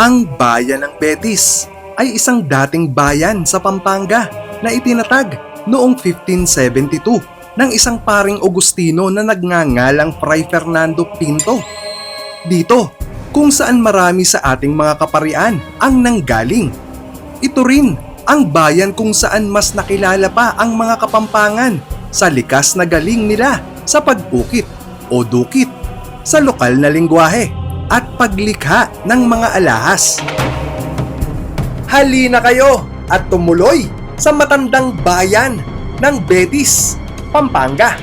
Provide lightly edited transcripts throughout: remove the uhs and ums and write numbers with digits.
Ang bayan ng Betis ay isang dating bayan sa Pampanga na itinatag noong 1572 ng isang paring Agustino na nagngangalang Fray Fernando Pinto. Dito, kung saan marami sa ating mga kaparian ang nanggaling. Ito rin ang bayan kung saan mas nakilala pa ang mga Kapampangan sa likas na galing nila sa pagukit o dukit sa lokal na lengguwahe at paglikha ng mga alahas. Halina kayo at tumuloy sa matandang bayan ng Betis, Pampanga.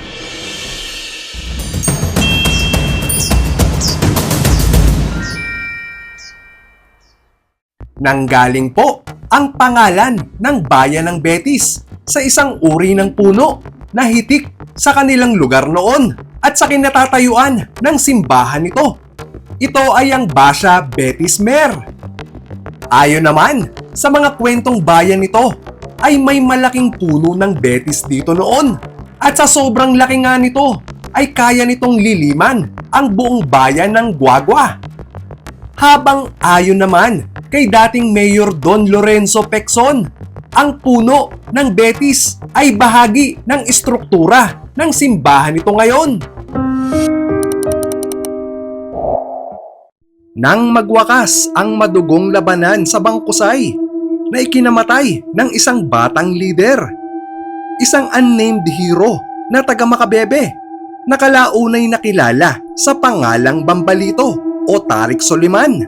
Nanggaling po ang pangalan ng bayan ng Betis sa isang uri ng puno na hitik sa kanilang lugar noon at sa kinatatayuan ng simbahan nito. Ito ay ang Basha Betis Mer. Ayon naman sa mga kwentong bayan nito ay may malaking puno ng Betis dito noon at sa sobrang laki nga nito ay kaya nitong liliman ang buong bayan ng Guagua. Habang ayon naman kay dating Mayor Don Lorenzo Pecson, ang puno ng Betis ay bahagi ng istruktura ng simbahan nito ngayon. Nang magwakas ang madugong labanan sa Bangkusay na ikinamatay ng isang batang lider, isang unnamed hero na taga Macabebe na kalaunay nakilala sa pangalang Bambalito o Tarik Soliman.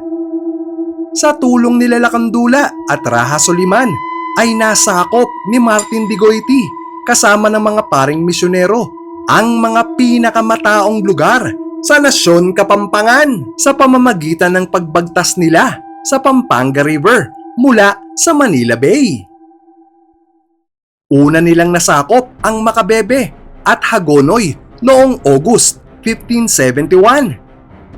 Sa tulong nila Lakandula at Raha Soliman ay nasakop ni Martin Digoiti kasama ng mga paring misyonero ang mga pinakamataong lugar sa Nasyon Kapampangan sa pamamagitan ng pagbagtas nila sa Pampanga River mula sa Manila Bay. Una nilang nasakop ang Macabebe at Hagonoy noong August 1571.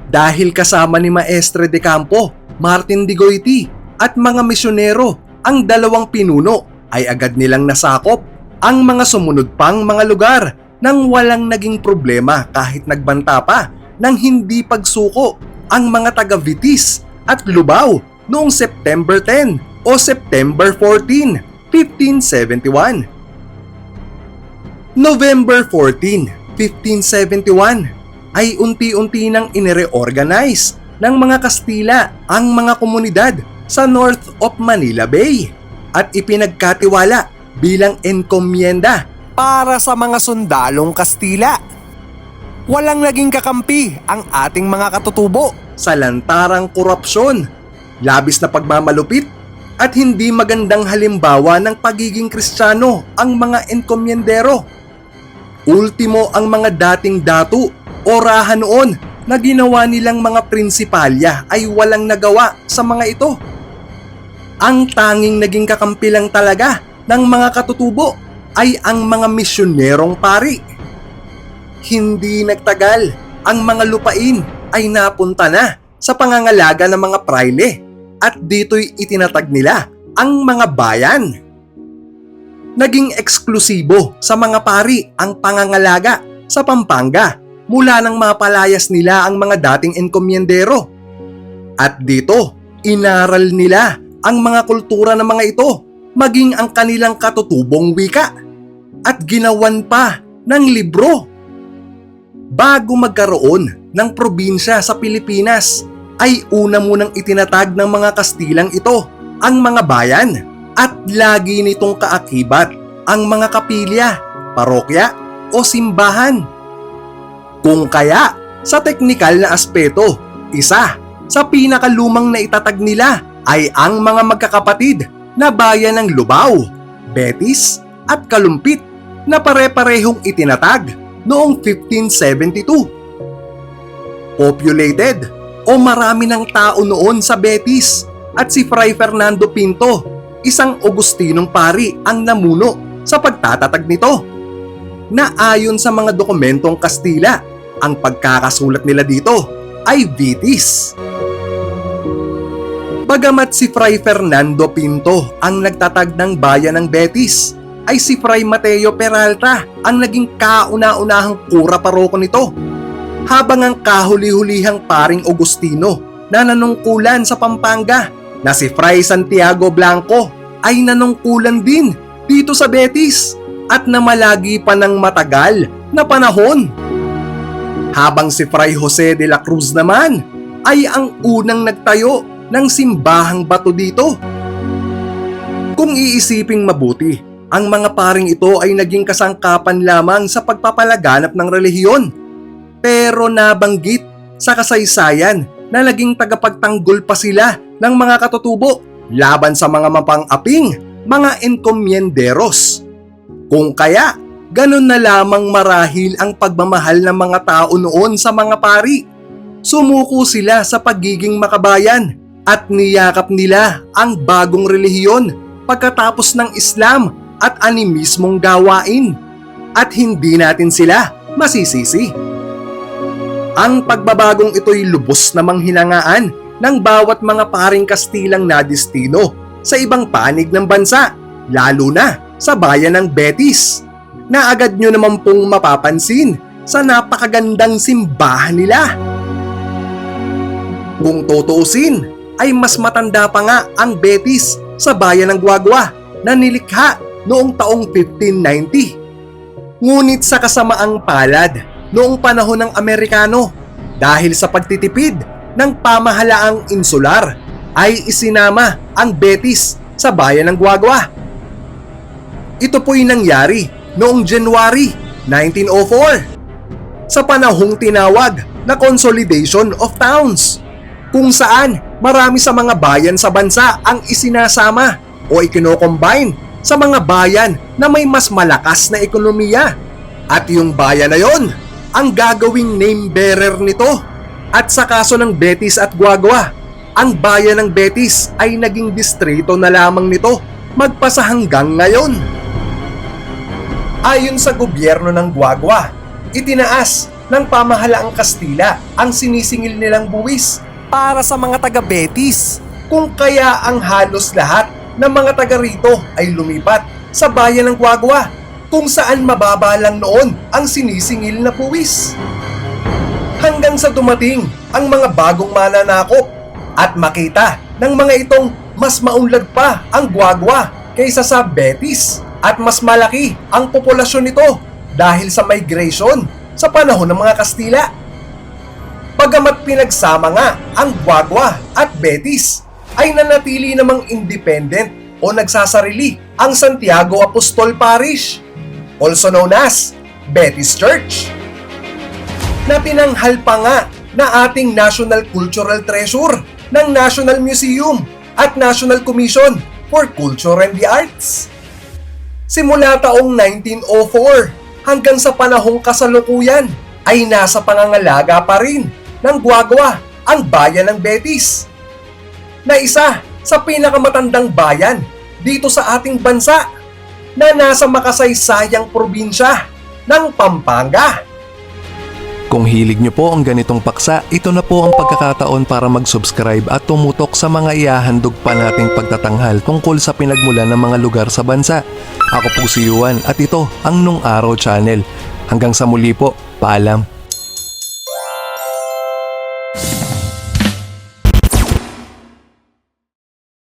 Dahil kasama ni Maestre de Campo, Martin Digoiti at mga misyonero ang dalawang pinuno ay agad nilang nasakop ang mga sumunod pang mga lugar nang walang naging problema kahit nagbanta pa ng hindi pagsuko ang mga taga-Vitis at Lubao noong September 10 o September 14, 1571. November 14, 1571 ay unti-unti nang inireorganize ng mga Kastila ang mga komunidad sa north of Manila Bay at ipinagkatiwala bilang enkomienda para sa mga sundalong Kastila. Walang naging kakampi ang ating mga katutubo sa lantarang korupsyon, labis na pagmamalupit at hindi magandang halimbawa ng pagiging Kristiyano ang mga enkomyendero. Ultimo ang mga dating datu o raha noon na ginawa nilang mga prinsipalya ay walang nagawa sa mga ito. Ang tanging naging kakampi lang talaga ng mga katutubo ay ang mga misyonerong pari. Hindi nagtagal, ang mga lupain ay napunta na sa pangangalaga ng mga praile at dito'y itinatag nila ang mga bayan. Naging eksklusibo sa mga pari ang pangangalaga sa Pampanga mula nang mapalayas nila ang mga dating enkomyendero. At dito, inaral nila ang mga kultura ng mga ito, maging ang kanilang katutubong wika, at ginawan pa ng libro. Bago magkaroon ng probinsya sa Pilipinas, ay una munang itinatag ng mga Kastilang ito ang mga bayan at lagi nitong kaakibat ang mga kapilya, parokya o simbahan. Kung kaya, sa teknikal na aspeto, isa sa pinakalumang na itatag nila ay ang mga magkakapatid na bayan ng Lubao, Betis at Kalumpit na pare-parehong itinatag noong 1572. Populated o marami ng tao noon sa Betis at si Fray Fernando Pinto, isang Agustinong pari ang namuno sa pagtatatag nito. Na ayon sa mga dokumentong Kastila, ang pagkakasulat nila dito ay Vitis. Bagamat si Fray Fernando Pinto ang nagtatag ng bayan ng Betis, ay si Fray Mateo Peralta ang naging kauna-unahang kura paroko nito, habang ang kahuli-hulihang paring Agustino na nanungkulan sa Pampanga na si Fray Santiago Blanco ay nanungkulan din dito sa Betis at namalagi pa ng matagal na panahon. Habang si Fray Jose de la Cruz naman ay ang unang nagtayo ng simbahang bato dito. Kung iisiping mabuti, ang mga paring ito ay naging kasangkapan lamang sa pagpapalaganap ng relihiyon. Pero nabanggit sa kasaysayan na naging tagapagtanggol pa sila ng mga katutubo laban sa mga mapang-aping, mga enkomyenderos. Kung kaya, ganun na lamang marahil ang pagmamahal ng mga tao noon sa mga pari. Sumuko sila sa pagiging makabayan at niyakap nila ang bagong relihiyon pagkatapos ng Islam at animismong gawain. At hindi natin sila masisisi. Ang pagbabagong ito'y lubos na manghinangaan ng bawat mga paring Kastilang nadistino sa ibang panig ng bansa, lalo na sa bayan ng Betis, na agad nyo naman pong mapapansin sa napakagandang simbahan nila. Kung tutuusin, ay mas matanda pa nga ang Betis sa bayan ng Guagua na nilikha noong taong 1590. Ngunit sa kasamaang palad noong panahon ng Amerikano, dahil sa pagtitipid ng pamahalaang insular, ay isinama ang Betis sa bayan ng Guagua. Ito po'y nangyari noong January 1904 sa panahong tinawag na Consolidation of Towns, kung saan marami sa mga bayan sa bansa ang isinasama o ikinocombine sa mga bayan na may mas malakas na ekonomiya. At yung bayan na yon ang gagawing name bearer nito. At sa kaso ng Betis at Guagua, ang bayan ng Betis ay naging distrito na lamang nito magpasa hanggang ngayon. Ayon sa gobyerno ng Guagua, itinaas ng pamahalaang Kastila ang sinisingil nilang buwis para sa mga taga-Betis, kung kaya ang halos lahat ng mga taga rito ay lumipat sa bayan ng Guagua, kung saan mababa lang noon ang sinisingil na buwis. Hanggang sa dumating ang mga bagong mananakop at makita ng mga itong mas maunlad pa ang Guagua kaysa sa Betis at mas malaki ang populasyon nito dahil sa migration sa panahon ng mga Kastila. Bagamat pinagsama nga ang Guagua at Betis, ay nanatili namang independent o nagsasarili ang Santiago Apostol Parish, also known as Betis Church, na tinanghal pa nga na ating National Cultural Treasure ng National Museum at National Commission for Culture and the Arts. Simula taong 1904 hanggang sa panahong kasalukuyan ay nasa pangangalaga pa rin ng Guagua ang bayan ng Betis, na isa sa pinakamatandang bayan dito sa ating bansa na nasa makasaysayang probinsya ng Pampanga. Kung hilig nyo po ang ganitong paksa, ito na po ang pagkakataon para mag-subscribe at tumutok sa mga ihahandog pa nating pagtatanghal tungkol sa pinagmulan ng mga lugar sa bansa. Ako po si Yuan at ito ang Nung Araw Channel. Hanggang sa muli po, paalam.